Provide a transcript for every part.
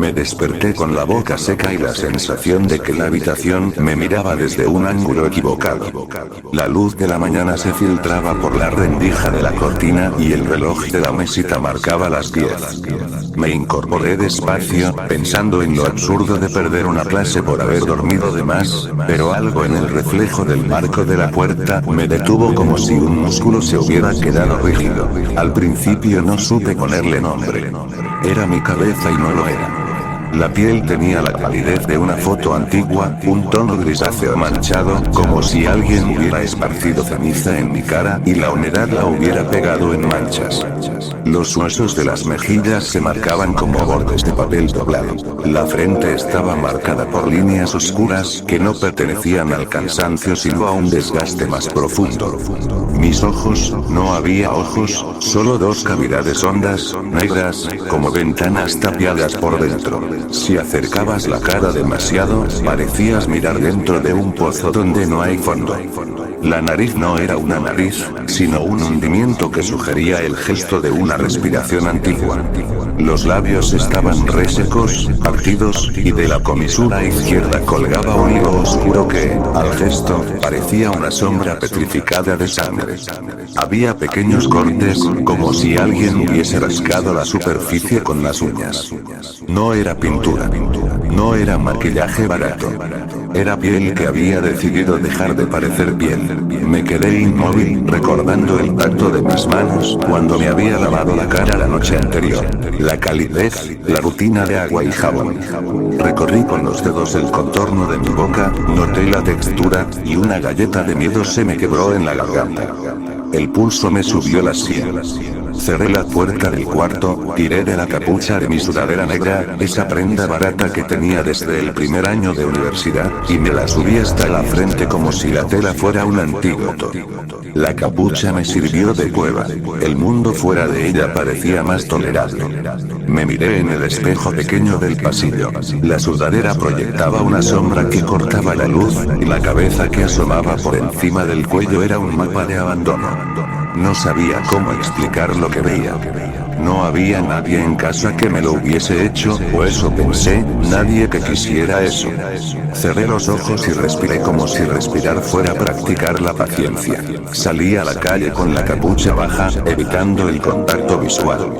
Me desperté con la boca seca y la sensación de que la habitación me miraba desde un ángulo equivocado. La luz de la mañana se filtraba por la rendija de la cortina y el reloj de la mesita marcaba las 10. Me incorporé despacio, pensando en lo absurdo de perder una clase por haber dormido de más, pero algo en el reflejo del marco de la puerta me detuvo como si un músculo se hubiera quedado rígido. Al principio no supe ponerle nombre. Era mi cabeza y no lo era. La piel tenía la calidez de una foto antigua, un tono grisáceo manchado, como si alguien hubiera esparcido ceniza en mi cara y la humedad la hubiera pegado en manchas. Los huesos de las mejillas se marcaban como bordes de papel doblado. La frente estaba marcada por líneas oscuras que no pertenecían al cansancio sino a un desgaste más profundo. Mis ojos, no había ojos, solo dos cavidades hondas, negras, como ventanas tapiadas por dentro. Si acercabas la cara demasiado, parecías mirar dentro de un pozo donde no hay fondo. La nariz no era una nariz, sino un hundimiento que sugería el gesto de una respiración antigua. Los labios estaban resecos, partidos, y de la comisura izquierda colgaba un hilo oscuro que, al gesto, parecía una sombra petrificada de sangre. Había pequeños cortes, como si alguien hubiese rascado la superficie con las uñas. No era pintura. No era maquillaje barato. Era piel que había decidido dejar de parecer piel. Me quedé inmóvil, recordando el tacto de mis manos cuando me había lavado la cara la noche anterior. La calidez, la rutina de agua y jabón. Recorrí con los dedos el contorno de mi boca, noté la textura, y una galleta de miedo se me quebró en la garganta. El pulso me subió las sienes. Cerré la puerta del cuarto, tiré de la capucha de mi sudadera negra, esa prenda barata que tenía desde el primer año de universidad, y me la subí hasta la frente como si la tela fuera un antídoto. La capucha me sirvió de cueva. El mundo fuera de ella parecía más tolerable. Me miré en el espejo pequeño del pasillo. La sudadera proyectaba una sombra que cortaba la luz, y la cabeza que asomaba por encima del cuello era un mapa de abandono. No sabía cómo explicar lo que veía. No había nadie en casa que me lo hubiese hecho, o eso pensé, nadie que quisiera eso. Cerré los ojos y respiré como si respirar fuera practicar la paciencia. Salí a la calle con la capucha baja, evitando el contacto visual.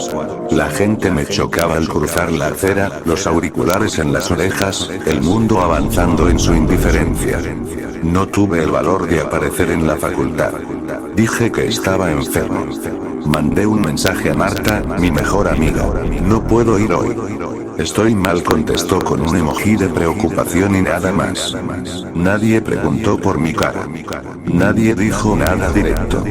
La gente me chocaba al cruzar la acera, los auriculares en las orejas, el mundo avanzando en su indiferencia. No tuve el valor de aparecer en la facultad. Dije que estaba enfermo. Mandé un mensaje a Marta, mi mejor amiga. No puedo ir hoy. Estoy mal, contestó con un emoji de preocupación y nada más. Nadie preguntó por mi cara. Nadie dijo nada directo.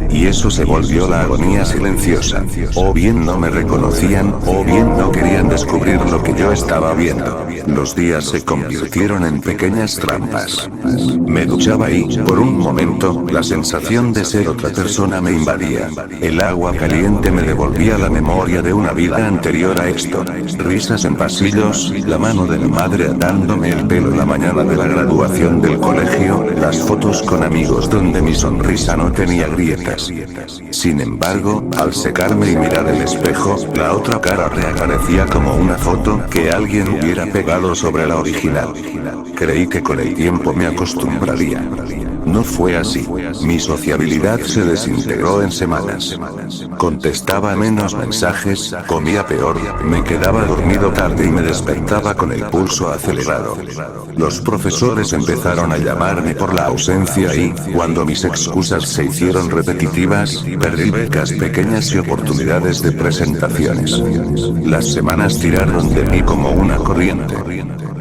Y eso se volvió la agonía silenciosa. O bien no me reconocían, o bien no querían descubrir lo que yo estaba viendo. Los días se convirtieron en pequeñas trampas. Me duchaba y, por un momento, la sensación de ser otra persona me invadía. El agua caliente me devolvía la memoria de una vida anterior a esto. Risas en pasillos, la mano de mi madre atándome el pelo la mañana de la graduación del colegio, las fotos con amigos donde mi sonrisa no tenía grietas. Sin embargo, al secarme y mirar el espejo, la otra cara reaparecía como una foto que alguien hubiera pegado sobre la original. Creí que con el tiempo me acostumbraría. No fue así. Mi sociabilidad se desintegró en semanas. Contestaba menos mensajes, comía peor, me quedaba dormido tarde y me despertaba con el pulso acelerado. Los profesores empezaron a llamarme por la ausencia y, cuando mis excusas se hicieron repetitivas, perdí becas pequeñas y oportunidades de presentaciones. Las semanas tiraron de mí como una corriente.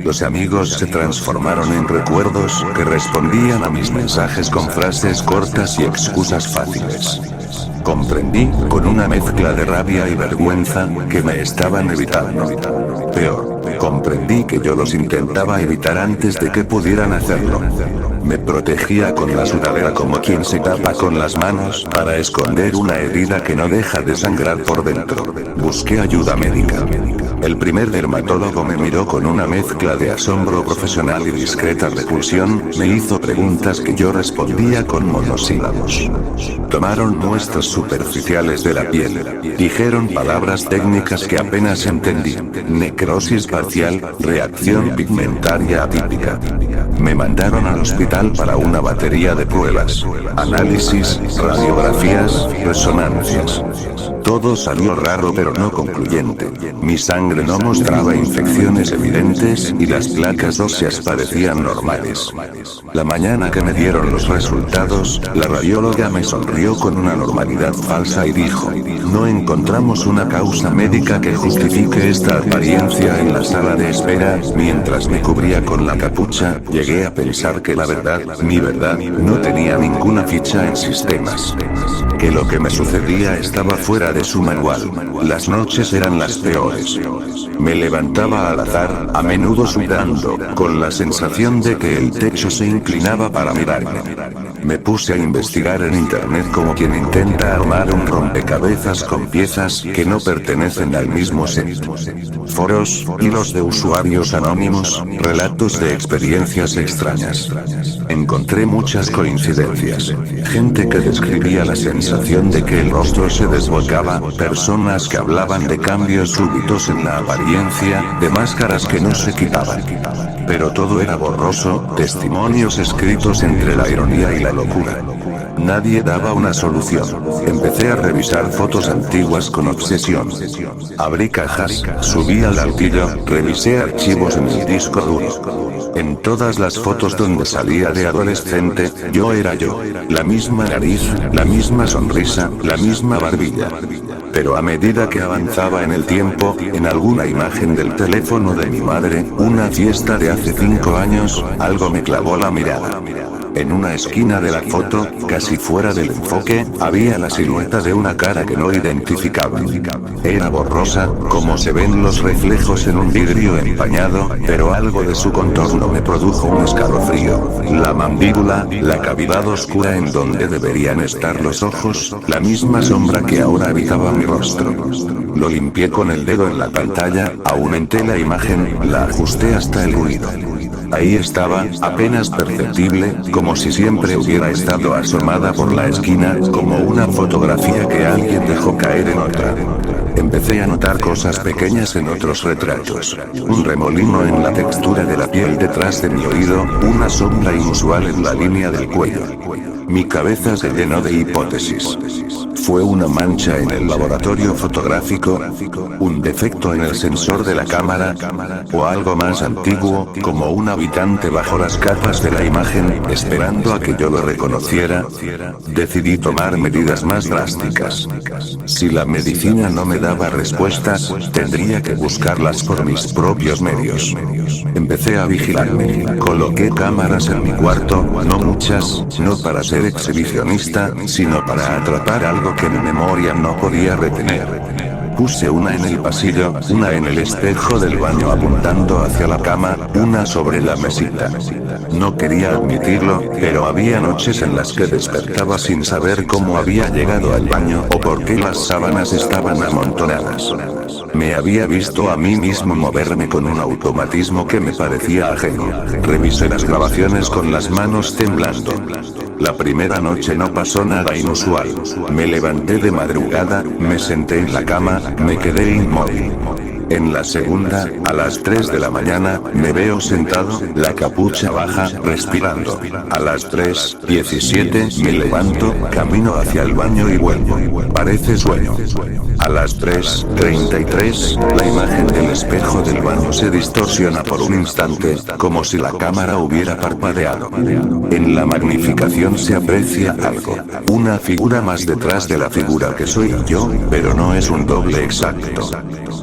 Los amigos se transformaron en recuerdos que respondían a mis mensajes con frases cortas y excusas fáciles. Comprendí, con una mezcla de rabia y vergüenza, que me estaban evitando. Peor, comprendí que yo los intentaba evitar antes de que pudieran hacerlo. Me protegía con la sudadera como quien se tapa con las manos para esconder una herida que no deja de sangrar por dentro. Busqué ayuda médica. El primer dermatólogo me miró con una mezcla de asombro profesional y discreta repulsión, me hizo preguntas que yo respondía con monosílabos. Tomaron muestras superficiales de la piel. Dijeron palabras técnicas que apenas entendí. Necrosis parcial, reacción pigmentaria atípica. Me mandaron al hospital para una batería de pruebas. Análisis, radiografías, resonancias. Todo salió raro pero no concluyente. Mi sangre no mostraba infecciones evidentes y las placas óseas parecían normales. La mañana que me dieron los resultados, la radióloga me sonrió con una normalidad falsa y dijo: "No encontramos una causa médica que justifique esta apariencia en la sala de espera". Mientras me cubría con la capucha, llegué a pensar que la verdad, mi verdad, no tenía ninguna ficha en sistemas. Que lo que me sucedía estaba fuera de su manual. Las noches eran las peores. Me levantaba al azar, a menudo sudando, con la sensación de que el techo se inclinaba para mirarme. Me puse a investigar en internet como quien intenta armar un rompecabezas con piezas que no pertenecen al mismo set. Foros, hilos de usuarios anónimos, relatos de experiencias extrañas. Encontré muchas coincidencias. Gente que describía la sensación de que el rostro se desbocaba, personas que hablaban de cambios súbitos en la apariencia, de máscaras que no se quitaban. Pero todo era borroso, testimonios escritos entre la ironía y la locura. Nadie daba una solución. Empecé a revisar fotos antiguas con obsesión. Abrí cajas, subí al altillo, revisé archivos en el disco duro. En todas las fotos donde salía de adolescente, yo era yo. La misma nariz, la misma sonrisa, la misma barbilla. Pero a medida que avanzaba en el tiempo, en alguna imagen del teléfono de mi madre, una fiesta de hace 5 años, algo me clavó la mirada. En una esquina de la foto, casi fuera del enfoque, había la silueta de una cara que no identificaba. Era borrosa, como se ven los reflejos en un vidrio empañado, pero algo de su contorno me produjo un escalofrío. La mandíbula, la cavidad oscura en donde deberían estar los ojos, la misma sombra que ahora habitaba mi rostro. Lo limpié con el dedo en la pantalla, aumenté la imagen, la ajusté hasta el ruido. Ahí estaba, apenas perceptible, como si siempre hubiera estado asomada por la esquina, como una fotografía que alguien dejó caer en otra. Empecé a notar cosas pequeñas en otros retratos. Un remolino en la textura de la piel detrás de mi oído, una sombra inusual en la línea del cuello. Mi cabeza se llenó de hipótesis. ¿Fue una mancha en el laboratorio fotográfico? ¿Un defecto en el sensor de la cámara? ¿O algo más antiguo, como un habitante bajo las capas de la imagen, esperando a que yo lo reconociera? Decidí tomar medidas más drásticas. Si la medicina no me daba respuestas, tendría que buscarlas por mis propios medios. Empecé a vigilarme. Coloqué cámaras en mi cuarto, no muchas, no para ser exhibicionista, sino para atrapar algo que mi memoria no podía retener. Puse una en el pasillo, una en el espejo del baño apuntando hacia la cama, una sobre la mesita. No quería admitirlo, pero había noches en las que despertaba sin saber cómo había llegado al baño o por qué las sábanas estaban amontonadas. Me había visto a mí mismo moverme con un automatismo que me parecía ajeno. Revisé las grabaciones con las manos temblando. La primera noche no pasó nada inusual. Me levanté de madrugada, me senté en la cama, me quedé inmóvil. En la segunda, a las 3 de la mañana, me veo sentado, la capucha baja, respirando. A las 3:17 me levanto, camino hacia el baño y vuelvo. Parece sueño. A las 3:33, la imagen del espejo del baño se distorsiona por un instante, como si la cámara hubiera parpadeado. En la magnificación se aprecia algo. Una figura más detrás de la figura que soy yo, pero no es un doble exacto.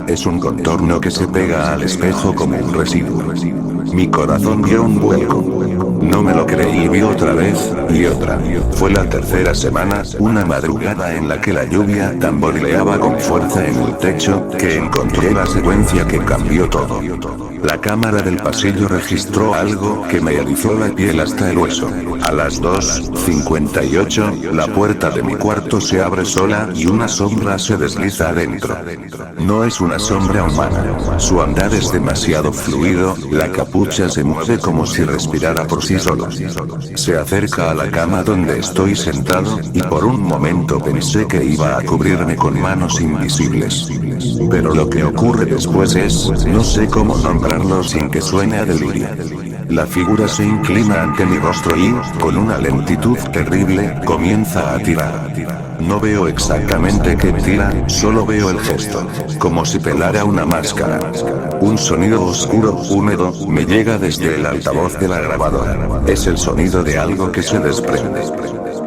Es un contorno que se pega al espejo como un residuo. Mi corazón dio un vuelco. No me lo creí y vi otra vez, y otra. Fue la tercera semana, una madrugada en la que la lluvia tamborileaba con fuerza en el techo, que encontré la secuencia que cambió todo. La cámara del pasillo registró algo que me erizó la piel hasta el hueso. A las 2:58, la puerta de mi cuarto se abre sola y una sombra se desliza adentro. No es una sombra humana. Su andar es demasiado fluido, la capucha se mueve como si respirara por sí solo. Se acerca a la cama donde estoy sentado, y por un momento pensé que iba a cubrirme con manos invisibles. Pero lo que ocurre después es, no sé cómo nombrarlo sin que suene a delirio. La figura se inclina ante mi rostro y, con una lentitud terrible, comienza a tirar. No veo exactamente qué tira, solo veo el gesto. Como si pelara una máscara. Un sonido oscuro, húmedo, me llega desde el altavoz de la grabadora. Es el sonido de algo que se desprende.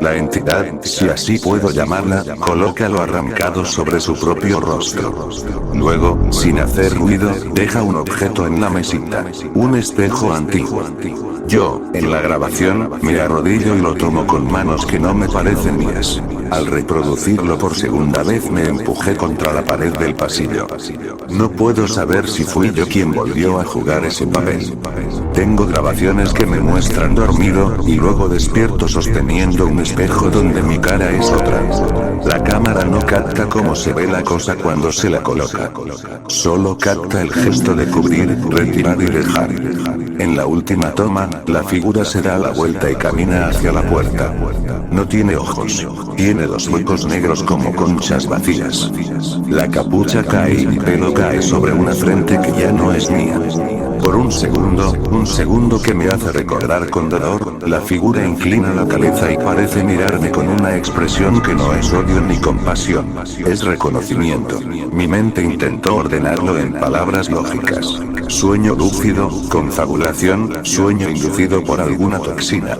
La entidad, si así puedo llamarla, coloca lo arrancado sobre su propio rostro. Luego, sin hacer ruido, deja un objeto en la mesita. Un espejo antiguo. Yo, en la grabación, me arrodillo y lo tomo con manos que no me parecen mías. Al reproducirlo por segunda vez me empujé contra la pared del pasillo. No puedo saber si fui yo quien volvió a jugar ese papel. Tengo grabaciones que me muestran dormido, y luego despierto sosteniendo un espejo donde mi cara es otra. La cámara no capta cómo se ve la cosa cuando se la coloca. Solo capta el gesto de cubrir, retirar y dejar. En la última toma, la figura se da la vuelta y camina hacia la puerta. No tiene ojos. Tiene dos huecos negros como conchas vacías. La capucha cae y mi pelo cae sobre una frente que ya no es mía. Por un segundo que me hace recordar con dolor, la figura inclina la cabeza y parece mirarme con una expresión que no es odio ni compasión, es reconocimiento. Mi mente intentó ordenarlo en palabras lógicas. Sueño lúcido, confabulación, sueño inducido por alguna toxina.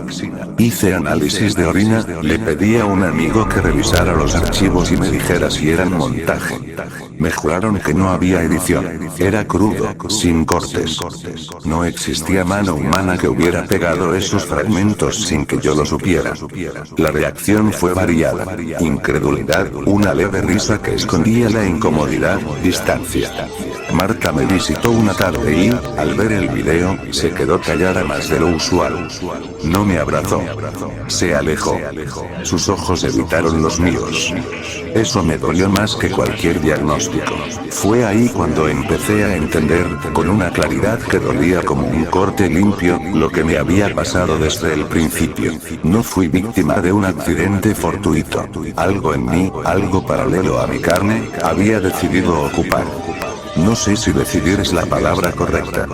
Hice análisis de orina, le pedí a un amigo que revisara los archivos y me dijera si eran montaje. Me juraron que no había edición. Era crudo, sin cortes. No existía mano humana que hubiera pegado esos fragmentos sin que yo lo supiera. La reacción fue variada. Incredulidad, una leve risa que escondía la incomodidad, distancia. Marta me visitó una tarde y, al ver el video, se quedó callada más de lo usual. No me abrazó. Se alejó. Sus ojos evitaron los míos. Eso me dolió más que cualquier diagnóstico. Fue ahí cuando empecé a entender, con una claridad que dolía como un corte limpio, lo que me había pasado desde el principio. No fui víctima de un accidente fortuito. Algo en mí, algo paralelo a mi carne, había decidido ocupar. No sé si decidir es la palabra correcta.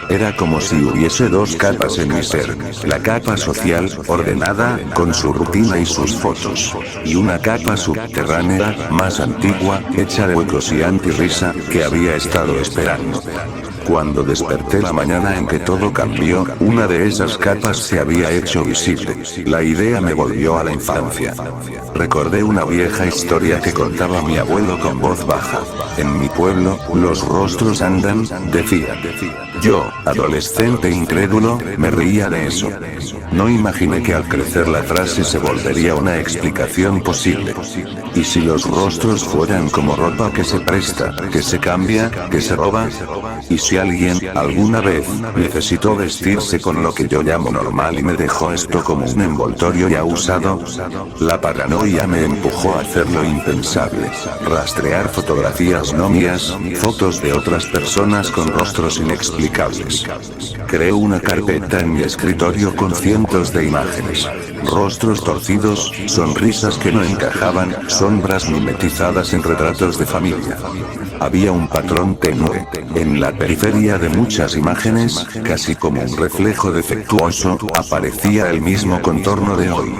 Era como si hubiese dos capas en mi ser. La capa social, ordenada, con su rutina y sus fotos. Y una capa subterránea, más antigua, hecha de huecos y antirrisa, que había estado esperando. Cuando desperté la mañana en que todo cambió, una de esas capas se había hecho visible. La idea me volvió a la infancia. Recordé una vieja historia que contaba mi abuelo con voz baja. En mi pueblo, los rostros andan, decía. Yo, adolescente incrédulo, me reía de eso. No imaginé que al crecer la frase se volvería una explicación posible. ¿Y si los rostros fueran como ropa que se presta, que se cambia, que se roba? ¿Y si alguien, alguna vez, necesitó vestirse con lo que yo llamo normal y me dejó esto como un envoltorio ya usado? La paranoia me empujó a hacer lo impensable. Rastrear fotografías no mías, fotos de otras personas con rostros inexplicables. Creé una carpeta en mi escritorio con cientos de imágenes. Rostros torcidos, sonrisas que no encajaban, sombras mimetizadas en retratos de familia. Había un patrón tenue. En la periferia de muchas imágenes, casi como un reflejo defectuoso, aparecía el mismo contorno de hoy.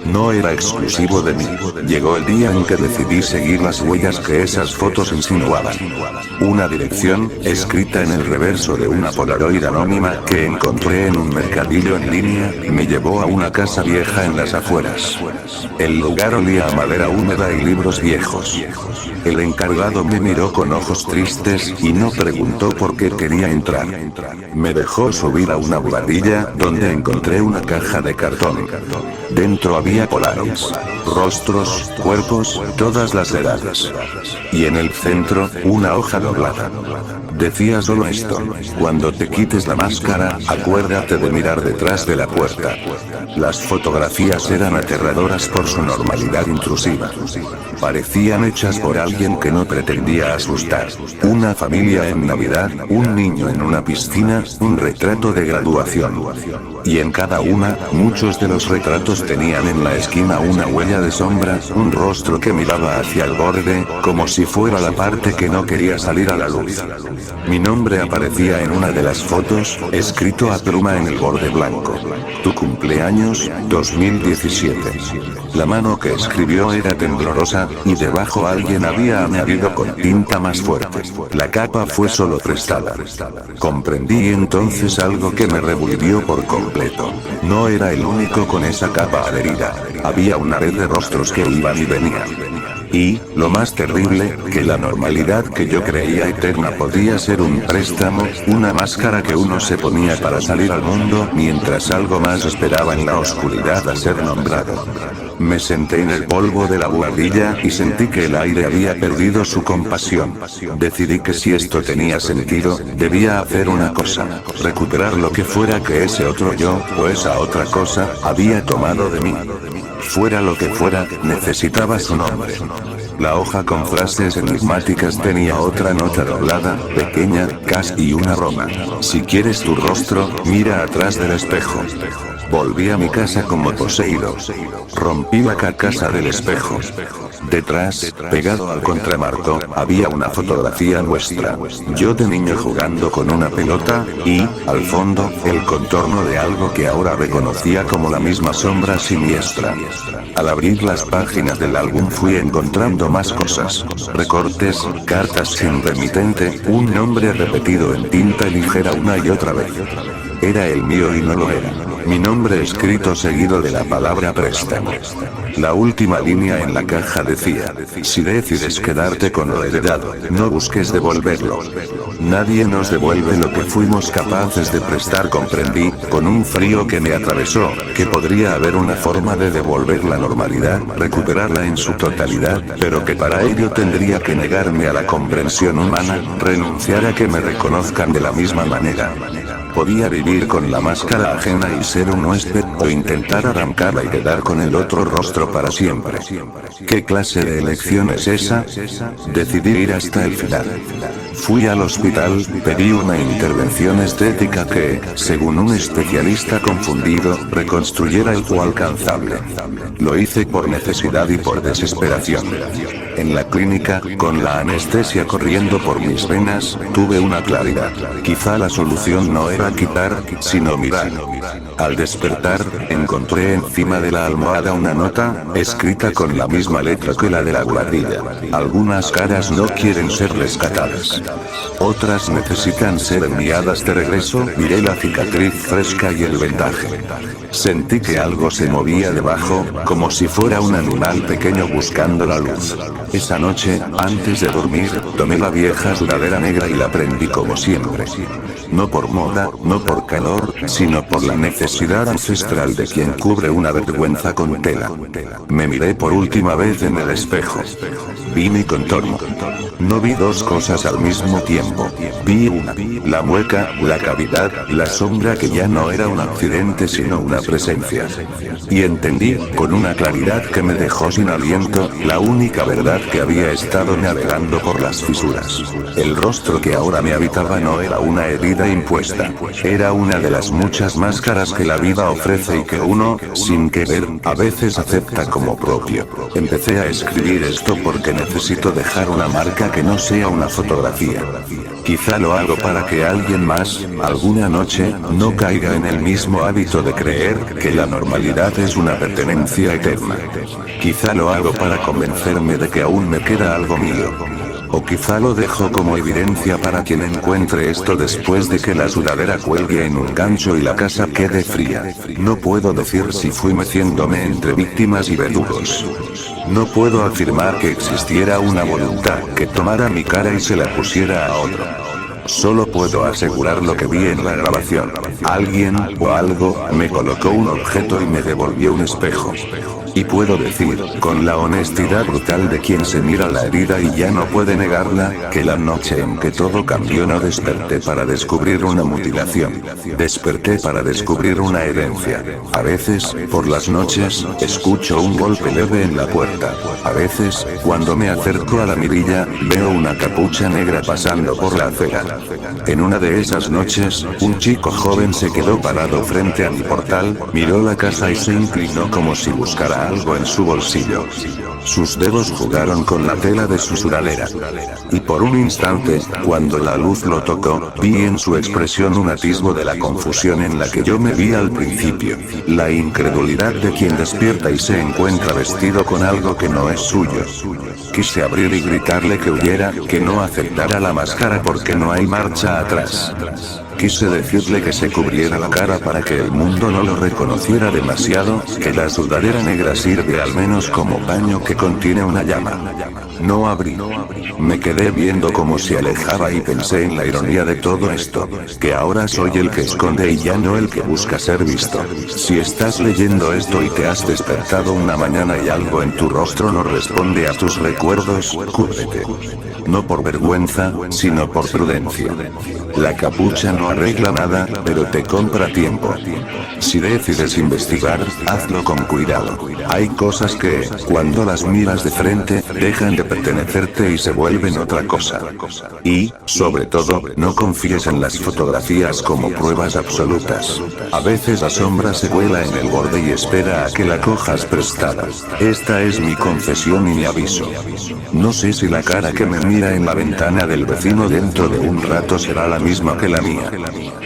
No era exclusivo de mí. Llegó el día en que decidí seguir las huellas que esas fotos insinuaban. Una dirección, escrita en el reverso de una Polaroid anónima que encontré en un mercadillo en línea, me llevó a una casa vieja en las afueras. El lugar olía a madera húmeda y libros viejos. El encargado me miró con ojos tristes y no preguntó por qué quería entrar. Me dejó subir a una buhardilla donde encontré una caja de cartón. Dentro había polaroids, rostros, cuerpos, todas las edades. Y en el centro, una hoja doblada. Decía solo esto: cuando te quites la máscara, acuérdate de mirar detrás de la puerta. Las fotografías eran aterradoras por su normalidad intrusiva. Parecían hechas por alguien que no pretendía asustar. Una familia en Navidad, un niño en una piscina, un retrato de graduación. Y en cada una, muchos de los retratos tenían en la esquina una huella de sombra, un rostro que miraba hacia el borde, como si fuera la parte que no quería salir a la luz. Mi nombre aparecía en una de las fotos, escrito a pluma en el borde blanco. Tu cumpleaños, 2017. La mano que escribió era temblorosa, y debajo alguien había añadido con tinta más fuerte: la capa fue solo prestada. Comprendí entonces algo que me revolvió por completo. No era el único con esa capa adherida. Había una red de rostros que iban y venían. Y, lo más terrible, que la normalidad que yo creía eterna podía ser un préstamo, una máscara que uno se ponía para salir al mundo mientras algo más esperaba en la oscuridad a ser nombrado. Me senté en el polvo de la buhardilla y sentí que el aire había perdido su compasión. Decidí que si esto tenía sentido, debía hacer una cosa: recuperar lo que fuera que ese otro yo, o esa otra cosa, había tomado de mí. Fuera lo que fuera, necesitaba su nombre. La hoja con frases enigmáticas tenía otra nota doblada, pequeña, casi una roma: si quieres tu rostro, mira atrás del espejo. Volví a mi casa como poseído. Rompí la carcasa del espejo. Detrás, pegado al contramarco, había una fotografía nuestra. Yo de niño jugando con una pelota, y, al fondo, el contorno de algo que ahora reconocía como la misma sombra siniestra. Al abrir las páginas del álbum fui encontrando más cosas: recortes, cartas sin remitente, un nombre repetido en tinta ligera una y otra vez. Era el mío y no lo era. Mi nombre escrito seguido de la palabra préstamo. La última línea en la caja decía: si decides quedarte con lo heredado, no busques devolverlo. Nadie nos devuelve lo que fuimos capaces de prestar. Comprendí, con un frío que me atravesó, que podría haber una forma de devolver la normalidad, recuperarla en su totalidad, pero que para ello tendría que negarme a la comprensión humana, renunciar a que me reconozcan de la misma manera. Podía vivir con la máscara ajena y ser un huésped, o intentar arrancarla y quedar con el otro rostro para siempre. ¿Qué clase de elección es esa? Decidí ir hasta el final. Fui al hospital, pedí una intervención estética que, según un especialista confundido, reconstruyera el yo alcanzable. Lo hice por necesidad y por desesperación. En la clínica, con la anestesia corriendo por mis venas, tuve una claridad. Quizá la solución no era quitar, sino mirar. Al despertar, encontré encima de la almohada una nota, escrita con la misma letra que la de la buhardilla: algunas caras no quieren ser rescatadas. Otras necesitan ser enviadas de regreso. Miré la cicatriz fresca y el vendaje. Sentí que algo se movía debajo, como si fuera un animal pequeño buscando la luz. Esa noche, antes de dormir, tomé la vieja sudadera negra y la prendí como siempre. No por moda, no por calor, sino por la necesidad ancestral de quien cubre una vergüenza con tela. Me miré por última vez en el espejo. Vi mi contorno. No vi dos cosas al mismo tiempo. Vi una: la mueca, la cavidad, la sombra que ya no era un accidente sino una presencia. Y entendí, con una claridad que me dejó sin aliento, la única verdad que había estado navegando por las fisuras. El rostro que ahora me habitaba no era una herida impuesta. Era una de las muchas máscaras que la vida ofrece y que uno, sin querer, a veces acepta como propio. Empecé a escribir esto porque necesito dejar una marca que no sea una fotografía. Quizá lo hago para que alguien más, alguna noche, no caiga en el mismo hábito de creer que la normalidad es una pertenencia eterna. Quizá lo hago para convencerme de que aún me queda algo mío. O quizá lo dejo como evidencia para quien encuentre esto después de que la sudadera cuelgue en un gancho y la casa quede fría. No puedo decir si fui meciéndome entre víctimas y verdugos. No puedo afirmar que existiera una voluntad que tomara mi cara y se la pusiera a otro. Solo puedo asegurar lo que vi en la grabación. Alguien, o algo, me colocó un objeto y me devolvió un espejo. Y puedo decir, con la honestidad brutal de quien se mira la herida y ya no puede negarla, que la noche en que todo cambió no desperté para descubrir una mutilación. Desperté para descubrir una herencia. A veces, por las noches, escucho un golpe leve en la puerta. A veces, cuando me acerco a la mirilla, veo una capucha negra pasando por la acera. En una de esas noches, un chico joven se quedó parado frente a mi portal, miró la casa y se inclinó como si buscara algo en su bolsillo. Sus dedos jugaron con la tela de su sudadera. Y por un instante, cuando la luz lo tocó, vi en su expresión un atisbo de la confusión en la que yo me vi al principio. La incredulidad de quien despierta y se encuentra vestido con algo que no es suyo. Quise abrir y gritarle que huyera, que no aceptara la máscara porque no hay marcha atrás. Quise decirle que se cubriera la cara para que el mundo no lo reconociera demasiado, que la sudadera negra sirve al menos como paño que contiene una llama. No abrí. Me quedé viendo cómo se alejaba y pensé en la ironía de todo esto, que ahora soy el que esconde y ya no el que busca ser visto. Si estás leyendo esto y te has despertado una mañana y algo en tu rostro no responde a tus recuerdos, cúbrete. No por vergüenza, sino por prudencia. La capucha no arregla nada, pero te compra tiempo. Si decides investigar, hazlo con cuidado. Hay cosas que, cuando las miras de frente, dejan de pertenecerte y se vuelven otra cosa. Y, sobre todo, no confíes en las fotografías como pruebas absolutas. A veces la sombra se vuela en el borde y espera a que la cojas prestada. Esta es mi confesión y mi aviso. No sé si la cara que me mira en la ventana del vecino dentro de un rato será la misma que la mía.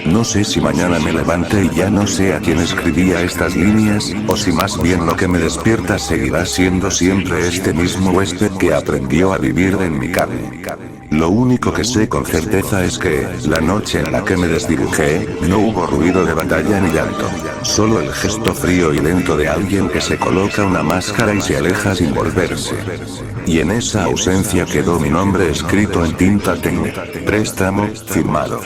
No sé si mañana me levante y ya no sé a quién escribía estas líneas, o si más bien lo que me despierta seguirá siendo siempre este mismo huésped que aprendió a vivir en mi carne. Lo único que sé con certeza es que, la noche en la que me desdibujé, no hubo ruido de batalla ni llanto. Solo el gesto frío y lento de alguien que se coloca una máscara y se aleja sin volverse. Y en esa ausencia quedó mi nombre escrito en tinta tenue. Préstamo, firmado.